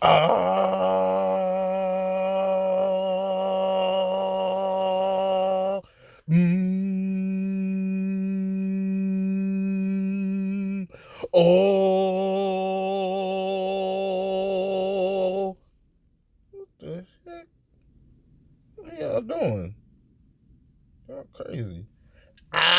Ah, mm, oh. What the heck? What y'all doing? Y'all crazy. Ah,